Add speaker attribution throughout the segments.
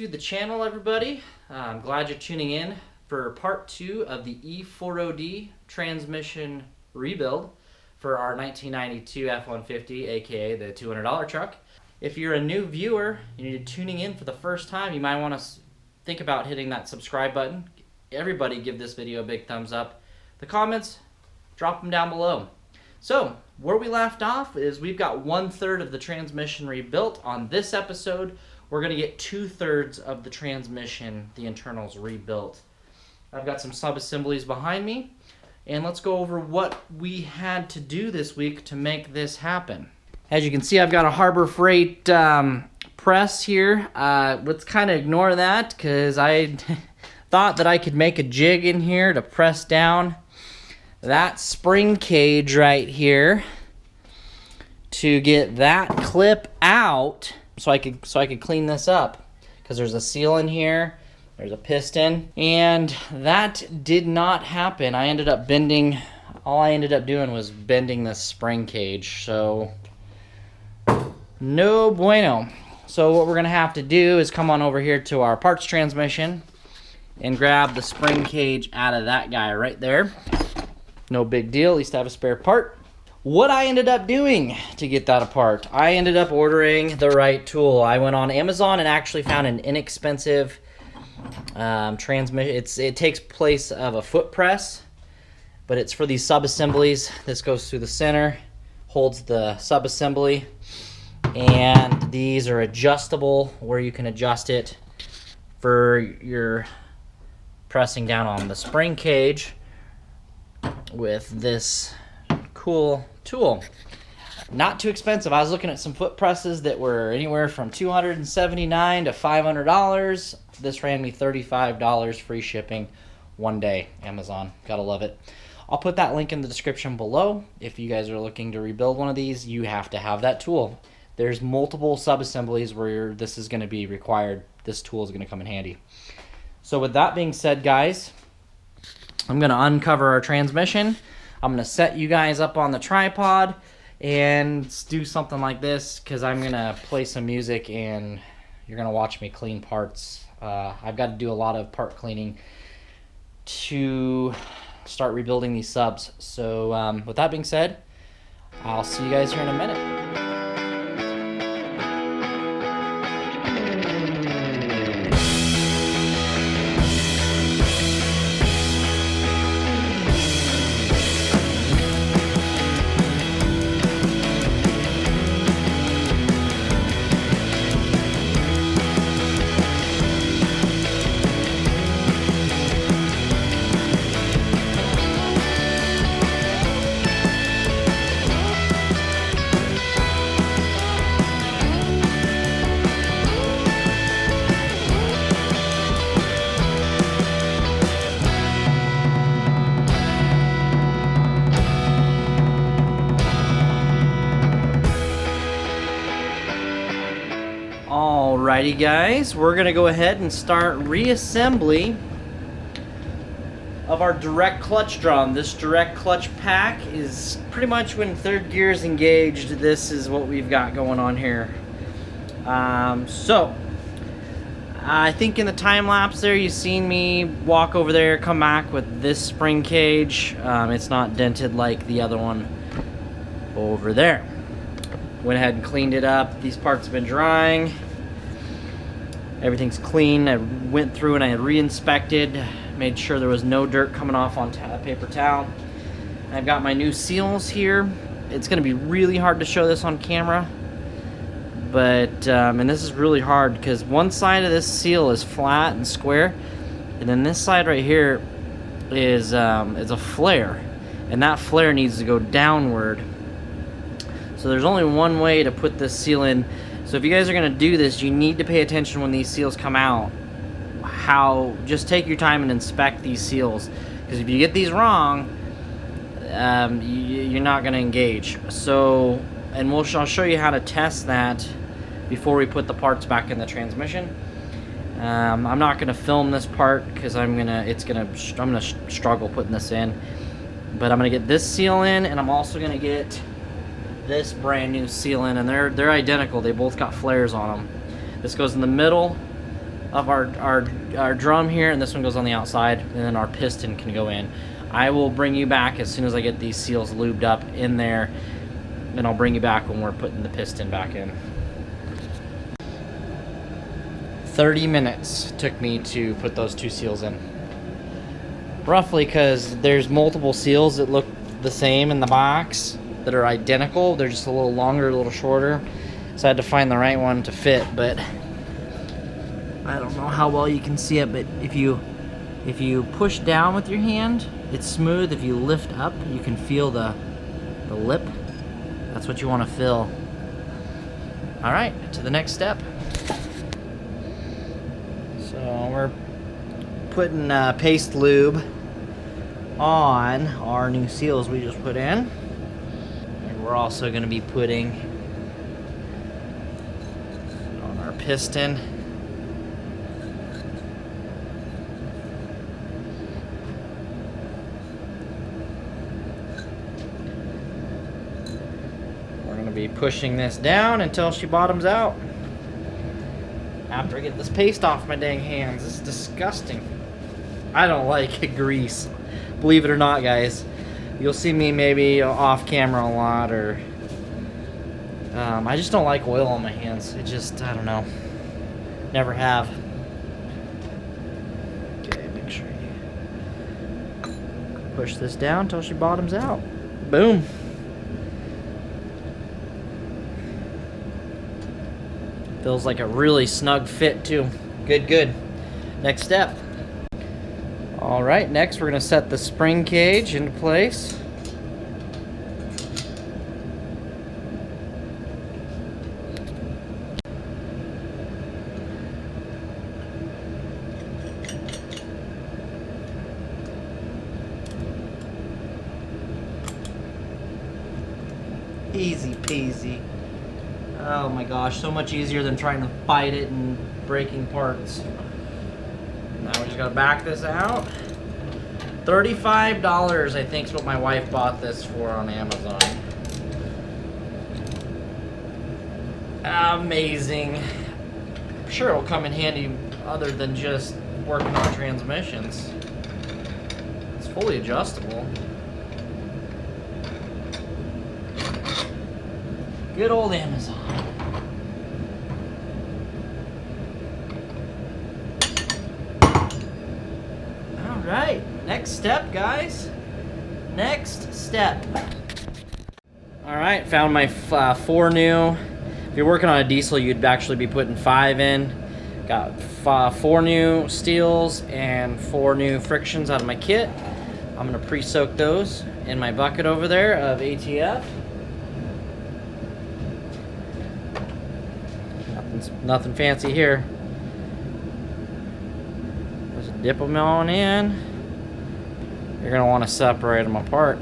Speaker 1: to the channel, everybody. I'm glad you're tuning in for part 2 of the E4OD transmission rebuild for our 1992 F-150, aka the $200 truck. If you're a new viewer, you're tuning in for the first time, you might want to think about hitting that subscribe button. Everybody give this video a big thumbs up. The comments, drop them down below. So, where we left off is we've got 1/3 of the transmission rebuilt. On this episode, we're going to get 2/3 of the transmission, the internals, rebuilt. I've got some sub-assemblies behind me, and let's go over what we had to do this week to make this happen. As you can see, I've got a Harbor Freight press here. Let's kind of ignore that because I thought that I could make a jig in here to press down that spring cage right here to get that clip out so I could clean this up, because there's a seal in here, there's a piston, and that did not happen. I ended up bending, all I ended up doing was bending this spring cage, so no bueno. So what we're gonna have to do is come on over here to our parts transmission and grab the spring cage out of that guy right there. No big deal, at least I have a spare part. What I ended up doing to get that apart, I ended up ordering the right tool. I went on Amazon and actually found an inexpensive transmission. It takes place of a foot press, but it's for these sub-assemblies. This goes through the center, holds the sub-assembly, and these are adjustable where you can adjust it for your pressing down on the spring cage with this cool tool. Not too expensive. I was looking at some foot presses that were anywhere from $279 to $500. This ran me $35 free shipping one day. Amazon, gotta love it. I'll put that link in the description below. If you guys are looking to rebuild one of these, you have to have that tool. There's multiple sub-assemblies where this is going to be required. This tool is going to come in handy. So with that being said, guys, I'm going to uncover our transmission. I'm going to set you guys up on the tripod and do something like this, because I'm going to play some music and you're going to watch me clean parts. I've got to do a lot of part cleaning to start rebuilding these subs. So with that being said, I'll see you guys here in a minute. Alrighty guys, we're gonna go ahead and start reassembly of our direct clutch drum. This direct clutch pack is pretty much when third gear is engaged. This is what we've got going on here. So I think in the time lapse there you've seen me walk over there, come back with this spring cage. It's not dented like the other one over there. Went ahead and cleaned it up. These parts have been drying. Everything's clean. I went through and I re-inspected, made sure there was no dirt coming off on paper towel. I've got my new seals here. It's going to be really hard to show this on camera, but and this is really hard because one side of this seal is flat and square, and then this side right here is a flare, and that flare needs to go downward. So there's only one way to put this seal in. So if you guys are going to do this, you need to pay attention when these seals come out. Just take your time and inspect these seals, because if you get these wrong, you're not going to engage. So, and I'll show you how to test that before we put the parts back in the transmission. I'm not going to film this part because I'm gonna struggle putting this in. But I'm gonna get this seal in, and I'm also gonna get this brand new seal in, and they're identical. They both got flares on them. This goes in the middle of our drum here, and this one goes on the outside, and then our piston can go in. I will bring you back as soon as I get these seals lubed up in there, and I'll bring you back when we're putting the piston back in. 30 minutes took me to put those 2 seals in. Roughly, because there's multiple seals that look the same in the box that are identical. They're just a little longer, a little shorter. So I had to find the right one to fit, but I don't know how well you can see it, but if you push down with your hand, it's smooth. If you lift up, you can feel the lip. That's what you want to fill. All right, to the next step. So we're putting paste lube on our new seals we just put in. And we're also going to be putting on our piston. We're going to be pushing this down until she bottoms out. After I get this paste off my dang hands. This is disgusting. I don't like grease. Believe it or not, guys. You'll see me maybe off camera a lot, or I just don't like oil on my hands. It just, I don't know. Never have. Okay, make sure you push this down until she bottoms out. Boom. Feels like a really snug fit too. Good, good. Next step. All right, next we're gonna set the spring cage into place. Easy peasy. Oh my gosh, so much easier than trying to fight it and breaking parts. Now we just gotta back this out. $35, I think, is what my wife bought this for on Amazon. Amazing. I'm sure it'll come in handy other than just working on transmissions. It's fully adjustable. Good old Amazon. Alright, next step, guys. Next step. Alright, found my 4 new. If you're working on a diesel, you'd actually be putting 5 in. Got 4 new steels and 4 new frictions out of my kit. I'm going to pre-soak those in my bucket over there of ATF. Nothing fancy here. Just dip them on in. You're going to want to separate them apart.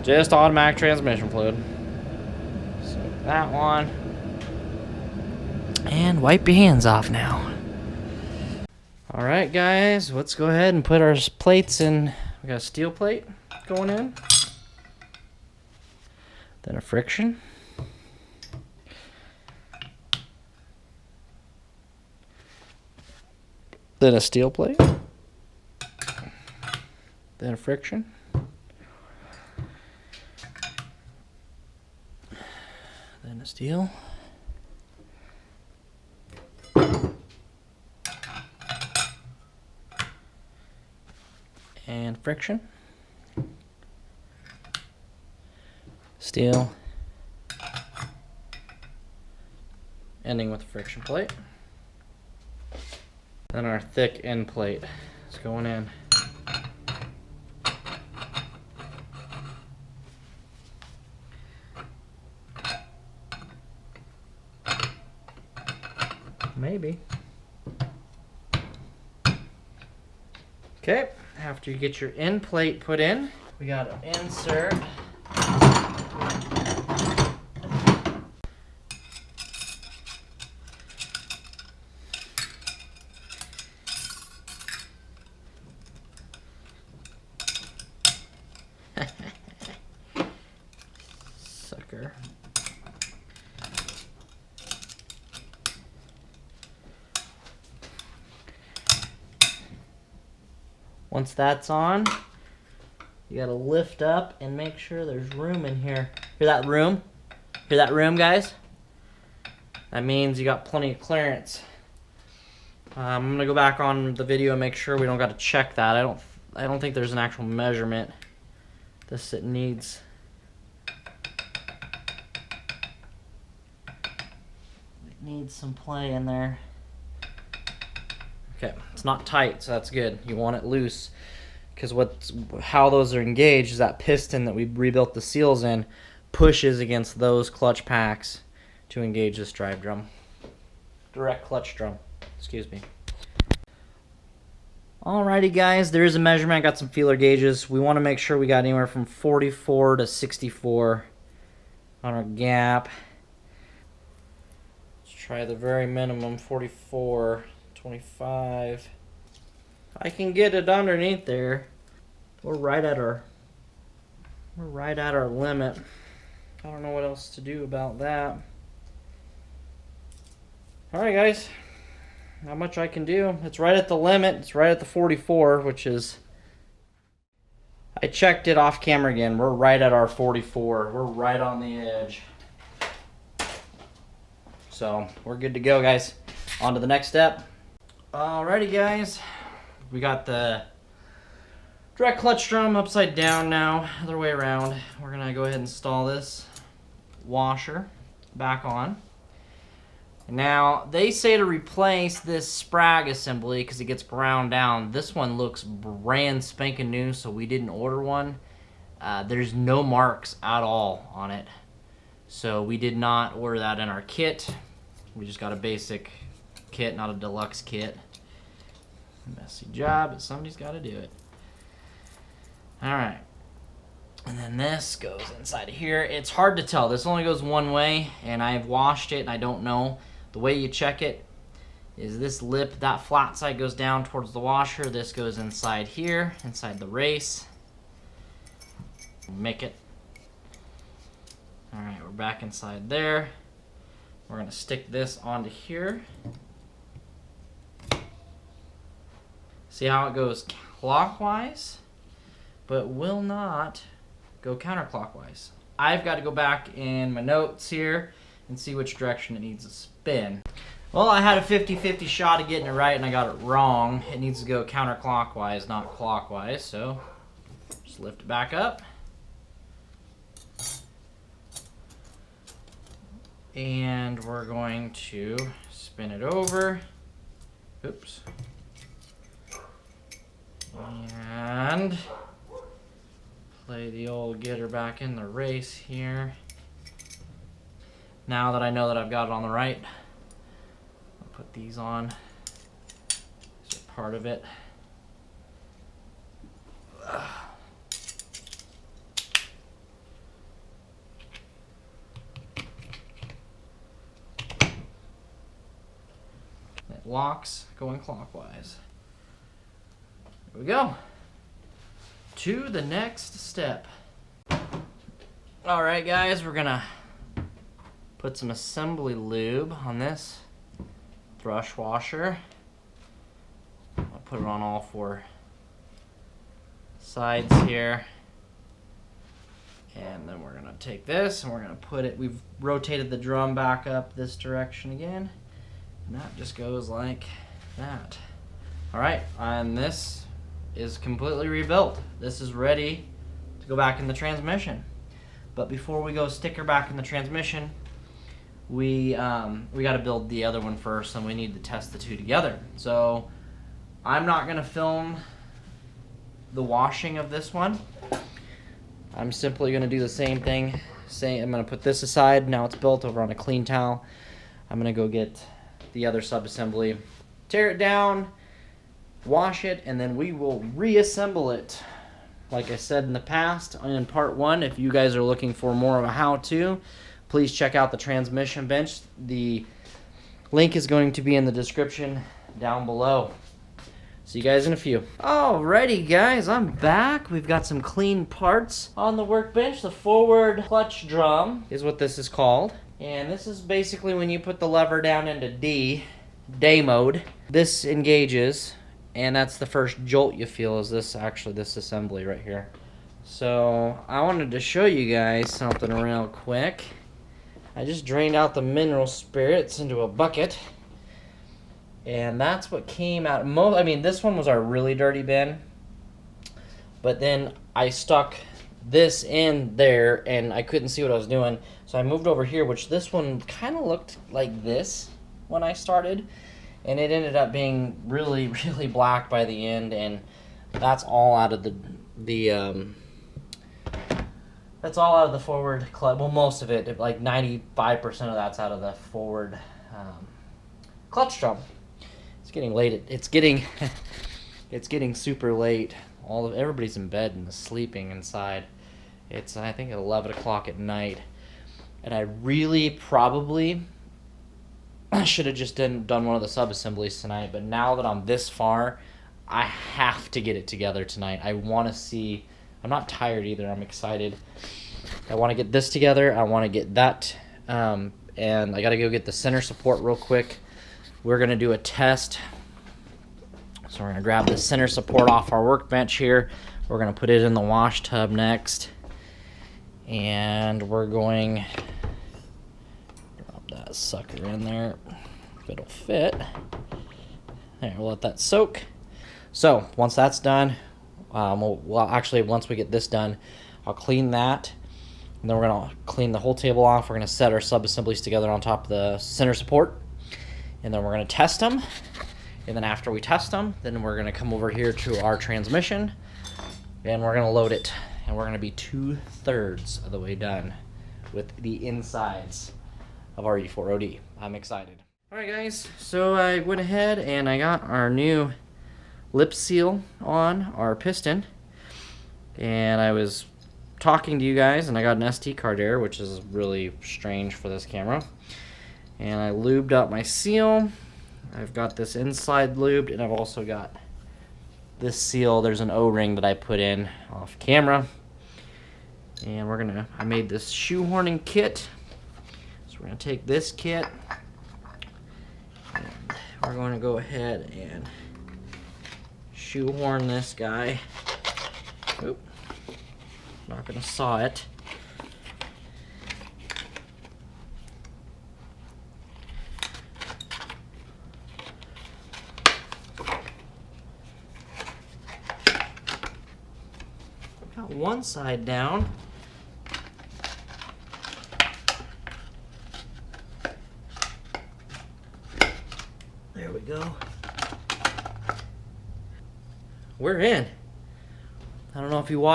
Speaker 1: Just automatic transmission fluid. So that one. And wipe your hands off now. Alright guys, let's go ahead and put our plates in. We got a steel plate going in. Then a friction. Then a steel plate, then a friction, then a steel, and friction, steel, ending with a friction plate. Then our thick end plate is going in. Maybe. Okay, after you get your end plate put in, we gotta insert sucker. Once that's on, you gotta lift up and make sure there's room in here. Hear that room? Hear that room, guys? That means you got plenty of clearance. I'm gonna go back on the video and make sure we don't got to check that. I don't think there's an actual measurement. It needs. It needs some play in there. Okay, it's not tight, so that's good. You want it loose, because how those are engaged is that piston that we rebuilt the seals in pushes against those clutch packs to engage this drive drum. Direct clutch drum, excuse me. Alrighty guys, there is a measurement. I got some feeler gauges. We want to make sure we got anywhere from 44 to 64 on our gap. Let's try the very minimum, 44, 25. I can get it underneath there. We're right at our limit. I don't know what else to do about that. Alright guys, not much I can do. It's right at the limit. It's right at the 44, which is, I checked it off camera again. We're right at our 44. We're right on the edge. So we're good to go, guys. On to the next step. Alrighty guys, we got the direct clutch drum upside down now, other way around. We're gonna go ahead and install this washer back on. Now, they say to replace this Sprag assembly because it gets ground down. This one looks brand spanking new, so we didn't order one. There's no marks at all on it. So we did not order that in our kit. We just got a basic kit, not a deluxe kit. Messy job, but somebody's got to do it. Alright. And then this goes inside of here. It's hard to tell. This only goes one way, and I've washed it, and I don't know. The way you check it is this lip, that flat side goes down towards the washer. This goes inside here, inside the race. Make it. Alright, we're back inside there. We're going to stick this onto here. See how it goes clockwise, but will not go counterclockwise. I've got to go back in my notes here and see which direction it needs to spin. Well, I had a 50-50 shot of getting it right and I got it wrong. It needs to go counterclockwise, not clockwise, so just lift it back up. And we're going to spin it over. Oops. And play the old getter back in the race here. Now that I know that I've got it on the right, I'll put these on. These are part of it. It locks going clockwise. Here we go. To the next step. Alright guys, we're gonna put some assembly lube on this brush washer. I'll put it on all four sides here. And then we're gonna take this and we're gonna put it, we've rotated the drum back up this direction again. And that just goes like that. Alright, and this is completely rebuilt. This is ready to go back in the transmission. But before we go stick her back in the transmission, we got to build the other one first, and we need to test the two together. So I'm not going to film the washing of this one. I'm simply going to do the same thing. I'm going to put this aside. Now it's built over on a clean towel. I'm going to go get the other sub-assembly, tear it down, wash it, and then we will reassemble it. Like I said in the past, in part one, if you guys are looking for more of a how-to, please check out the transmission bench. The link is going to be in the description down below. See you guys in a few. Alrighty guys, I'm back. We've got some clean parts on the workbench. The forward clutch drum is what this is called. And this is basically when you put the lever down into day mode. This engages and that's the first jolt you feel, is this assembly right here. So I wanted to show you guys something real quick. I just drained out the mineral spirits into a bucket, and that's what came out. I mean, this one was our really dirty bin, but then I stuck this in there and I couldn't see what I was doing, so I moved over here, which this one kind of looked like this when I started, and it ended up being really, really black by the end, and that's all out of that's all out of the forward clutch. Well, most of it, like 95% of that's out of the forward clutch drum. It's getting late. It's getting it's getting super late. Everybody's in bed and sleeping inside. It's, I think, at 11 o'clock at night, and I really probably should have just done one of the sub-assemblies tonight, but now that I'm this far, I have to get it together tonight. I want to see. I'm not tired either. I'm excited. I want to get this together. I want to get that, and I got to go get the center support real quick. We're going to do a test. So we're going to grab the center support off our workbench here. We're going to put it in the wash tub next, and we're going to drop that sucker in there if it'll fit. There, we'll let that soak. So once that's done, well, actually, once we get this done, I'll clean that, and then we're going to clean the whole table off. We're going to set our sub-assemblies together on top of the center support, and then we're going to test them, and then after we test them, then we're going to come over here to our transmission, and we're going to load it, and we're going to be 2/3 of the way done with the insides of our E4OD. I'm excited. Alright guys, so I went ahead and I got our new lip seal on our piston, and I was talking to you guys, and I got an SD card error, which is really strange for this camera, and I lubed up my seal. I've got this inside lubed, and I've also got this seal. There's an O-ring that I put in off camera, and I made this shoehorning kit, so we're gonna take this kit and we're going to go ahead and shoehorn this guy. Oop. Not gonna saw it. Got one side down. There we go. We're in. I don't know if you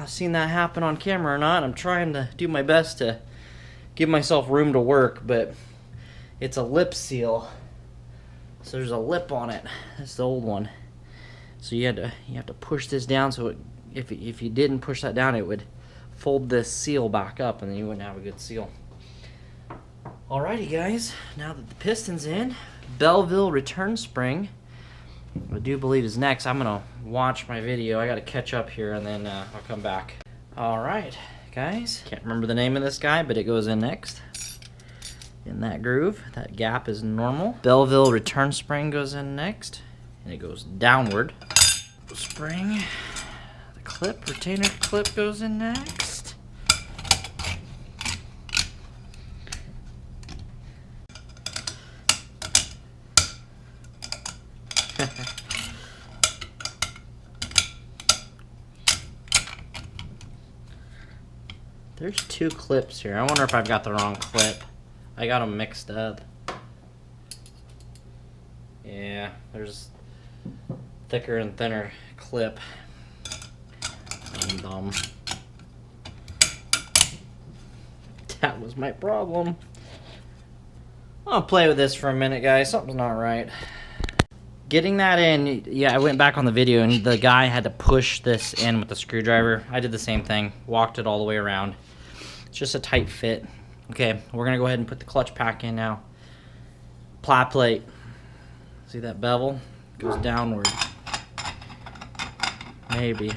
Speaker 1: seen that happen on camera or not. I'm trying to do my best to give myself room to work, but it's a lip seal. So there's a lip on it. That's the old one. So you have to push this down, so if you didn't push that down, it would fold this seal back up, and then you wouldn't have a good seal. Alrighty guys, now that the piston's in, Belleville return spring, I do believe is next. I'm gonna watch my video. I gotta catch up here, and then I'll come back. Alright guys, can't remember the name of this guy, but it goes in next in that groove. That gap is normal. Belleville return spring goes in next, and it goes downward. Spring, the clip, retainer clip goes in next. There's two clips here. I wonder if I've got the wrong clip. I got them mixed up. Yeah, there's thicker and thinner clip. I'm dumb. That was my problem. I'll play with this for a minute, guys. Something's not right. Getting that in, yeah, I went back on the video, and the guy had to push this in with the screwdriver. I did the same thing, walked it all the way around. It's just a tight fit. Okay, we're gonna go ahead and put the clutch pack in now. Ply plate. See that bevel? Goes downward. Maybe.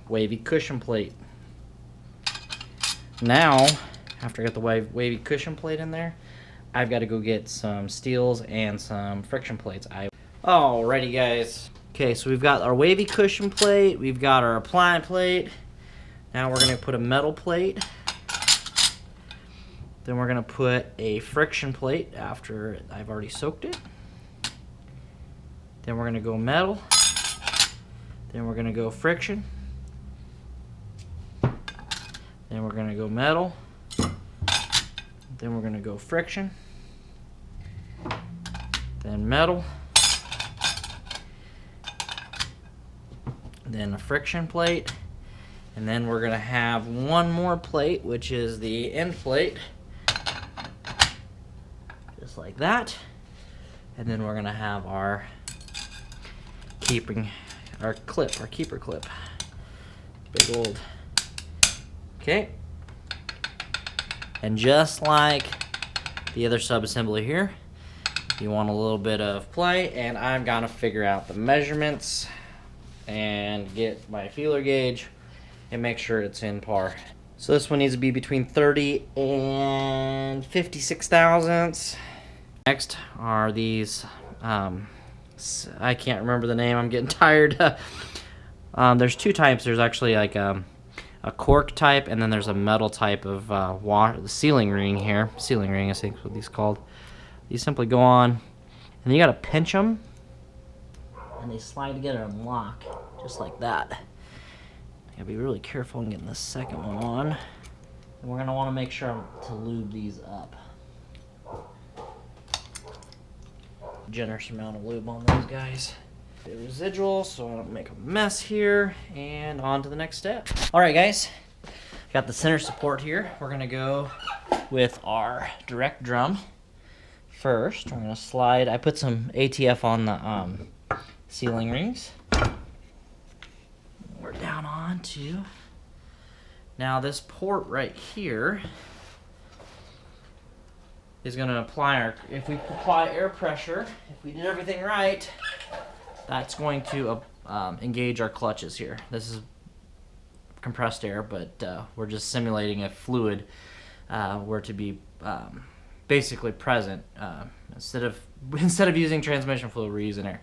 Speaker 1: Wavy cushion plate. Now, after I got the wavy cushion plate in there, I've got to go get some steels and some friction plates. I Alrighty guys. Okay, so we've got our wavy cushion plate, we've got our apply plate. Now we're gonna put a metal plate. Then we're gonna put a friction plate after I've already soaked it. Then we're gonna go metal. Then we're gonna go friction. Then we're gonna go metal. Then we're gonna go friction. Then metal. Then a friction plate. And then we're gonna have one more plate, which is the end plate. Just like that. And then we're gonna have our keeper clip. Big old. Okay. And just like the other sub-assembly here, you want a little bit of play, and I'm gonna figure out the measurements and get my feeler gauge and make sure it's in par. So this one needs to be between 30 and 56 thousandths. Next are these, I can't remember the name, I'm getting tired. There's two types. There's actually like a cork type, and then there's a metal type of sealing ring here. Sealing ring, I think is what these called. These simply go on, and then you gotta pinch them, and they slide together and lock, just like that. You gotta be really careful in getting the second one on. And we're gonna wanna make sure to lube these up. Generous amount of lube on those guys. The residual, so I don't make a mess here, and on to the next step. All right, guys, got the center support here. We're gonna go with our direct drum first. We're gonna slide. I put some ATF on the sealing rings. We're down on to. Now this port right here is gonna apply our. If we apply air pressure, if we did everything right, that's going to engage our clutches here. This is compressed air, but we're just simulating if fluid were to be basically present. Instead of using transmission fluid, we're using air.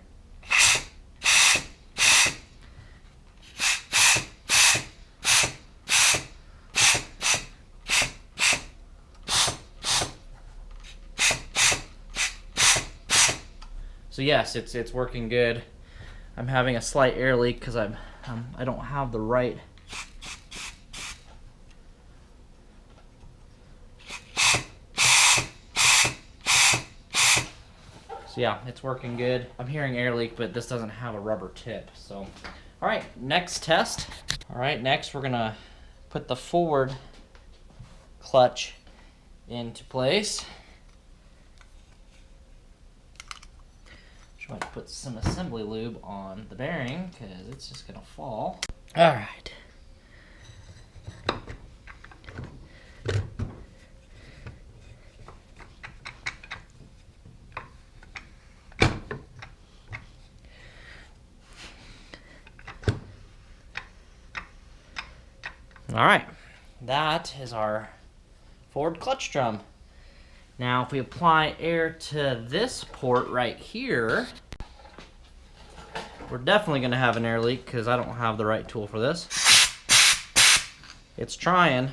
Speaker 1: So yes, it's working good. I'm having a slight air leak because I don't have the right. So yeah, it's working good. I'm hearing air leak, but this doesn't have a rubber tip. So, all right, next test. All right, next we're gonna put the forward clutch into place. Try to put some assembly lube on the bearing because it's just gonna fall. All right. All right, that is our forward clutch drum. Now, if we apply air to this port right here, we're definitely going to have an air leak because I don't have the right tool for this. It's trying.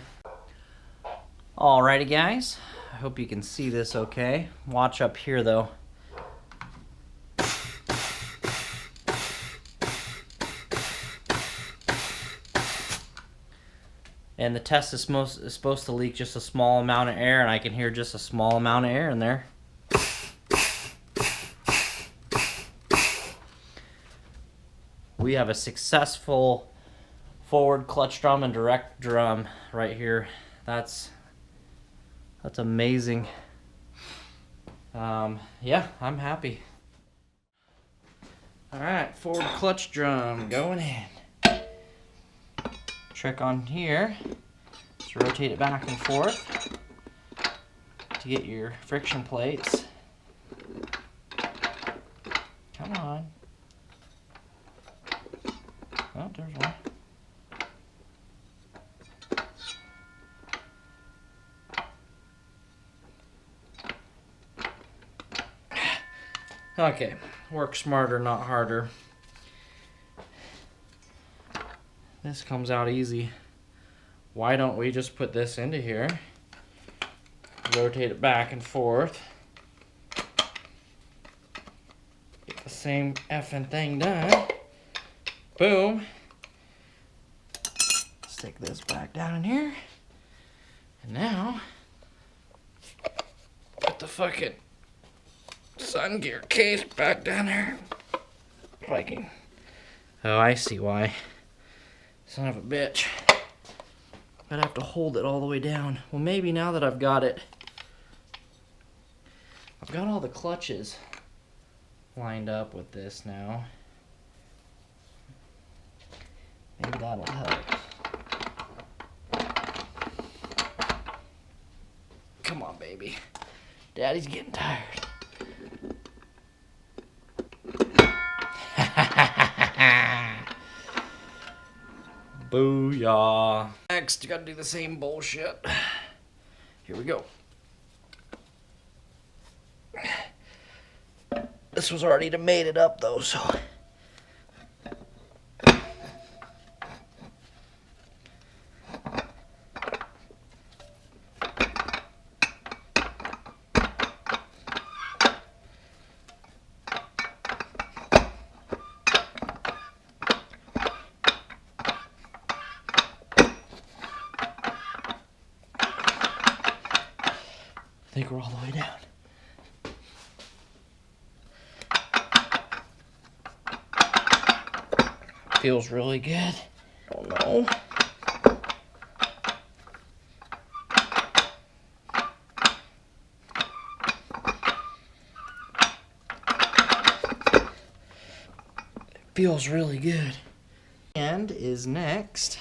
Speaker 1: Alrighty, guys. I hope you can see this okay. Watch up here, though. And the test is supposed to leak just a small amount of air, and I can hear just a small amount of air in there. We have a successful forward clutch drum and direct drum right here. That's amazing. Yeah, I'm happy. All right, forward clutch drum going in. Trick on here is rotate it back and forth to get your friction plates. Come on. Oh, there's one. Okay, work smarter, not harder. This comes out easy. Why don't we just put this into here, rotate it back and forth, get the same effing thing done. Boom. Stick this back down in here. And now, put the fucking sun gear case back down there. If I can. Oh, I see why. Son of a bitch. I'd have to hold it all the way down. Well, maybe now that I've got it, I've got all the clutches lined up with this now. Maybe that'll help. Come on, baby. Daddy's getting tired. Booyah. Next, you gotta do the same bullshit. Here we go. This was already mated up though, so. I think we're all the way down. Feels really good. Oh no. Feels really good. And is next.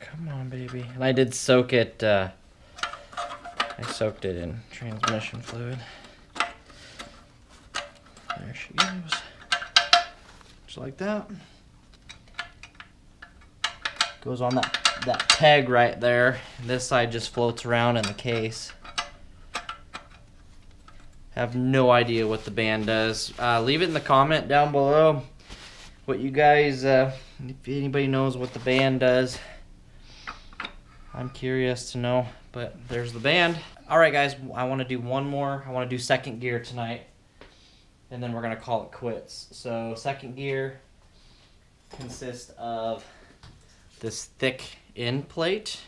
Speaker 1: Come on, baby. And I did soak it, I soaked it in transmission fluid. There she goes. Just like that. Goes on that peg right there. This side just floats around in the case. Have no idea what the band does. Leave it in the comment down below what you guys, if anybody knows what the band does. I'm curious to know, but there's the band. All right, guys, I want to do one more. I want to do second gear tonight, and then we're going to call it quits. So second gear consists of this thick end plate.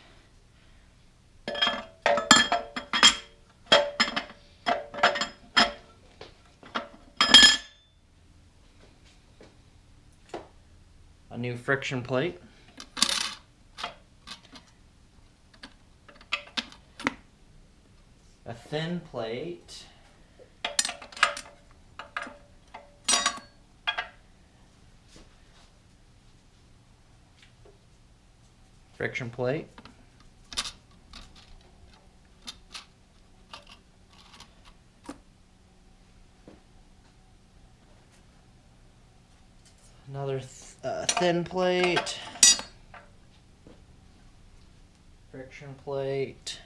Speaker 1: A new friction plate. A thin plate. Friction plate. Another thin plate. Friction plate.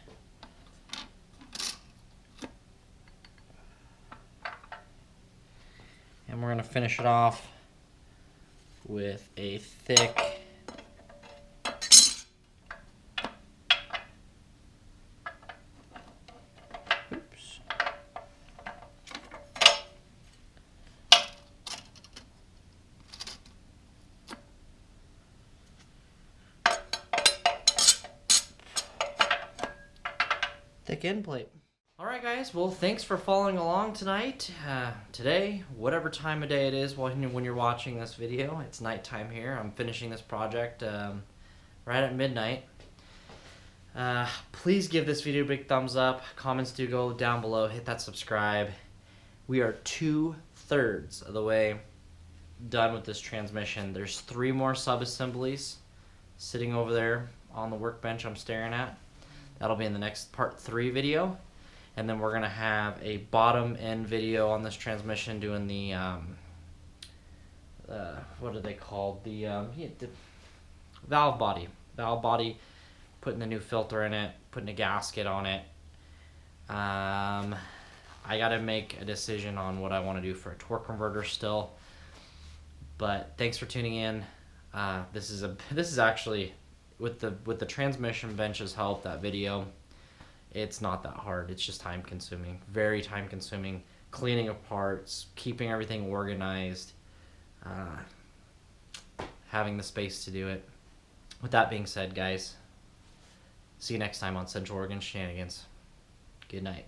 Speaker 1: And we're going to finish it off with a thick end plate. Alright guys, well thanks for following along tonight. Today, whatever time of day it is when you're watching this video, it's nighttime here. I'm finishing this project right at midnight. Please give this video a big thumbs up. Comments do go down below. Hit that subscribe. We are 2/3 of the way done with this transmission. There's 3 more sub-assemblies sitting over there on the workbench I'm staring at. That'll be in the next part 3 video. And then we're going to have a bottom end video on this transmission doing the what are they called? The valve body, putting the new filter in it, putting a gasket on it. I got to make a decision on what I want to do for a torque converter still. But thanks for tuning in. This is actually with the transmission bench's help, that video, it's not that hard. It's just time consuming, very time consuming, cleaning of parts, keeping everything organized, having the space to do it. With that being said, guys, see you next time on Central Oregon Shenanigans. Good night.